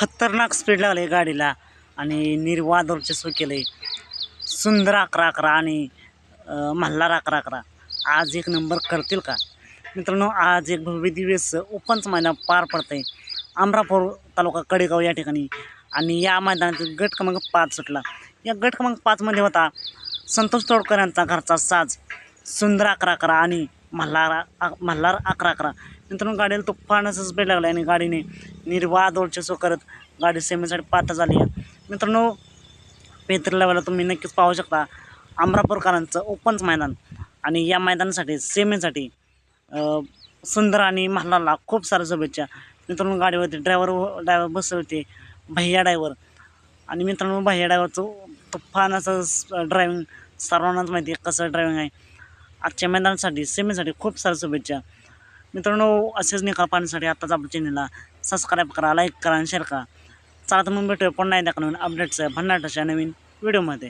खतरनाक स्पीड लागली गाडीला आणि निर्वादवरचे सो केले. सुंदर 11-11 आणि मल्हार 11-11 आज एक नंबर करतील का मित्रांनो? आज एक भव्य दिवस ओपनचं मैदान पार पडतंय अमरापूर तालुका कडेगाव या ठिकाणी. आणि या मैदानात गट क्रमांक 5 सुटला. या गट क्रमांक 5 मध्ये होता संतोष तोडकर यांचा घरचा साज सुंदर 11-11 आणि मल्हार 11-11. मित्रांनो गाडीला तुफान असं स्पीड लागला आणि गाडीने निर्वाद वर्चस्व करत गाडी सेमीसाठी पात्र झाली आहे. मित्रांनो पेत्र लेवलला तुम्ही नक्कीच पाहू शकता अमरापूरकरांचं ओपनचं मैदान. आणि या मैदानासाठी सेमीसाठी सुंदर आणि मल्हारला खूप साऱ्या शुभेच्छा. मित्रांनो गाडीवरती ड्रायव्हर बसले होते भैया ड्रायव्हर. आणि मित्रांनो भैया ड्रायव्हरचं तुफान असं ड्रायव्हिंग सर्वांनाच माहिती आहे कसं ड्रायव्हिंग आहे. आजच्या मैदानासाठी सेमीसाठी खूप साऱ्या शुभेच्छा. मित्रांनो असेच निकाल पाहण्यासाठी आत्ताच आपल्या चॅनलला सबस्क्राईब करा, लाईक करा आणि शेअर करा. चला तर मग भेटूया पुन्हा एकदा नवीन अपडेट्स भन्नाटाच्या नवीन व्हिडिओमध्ये.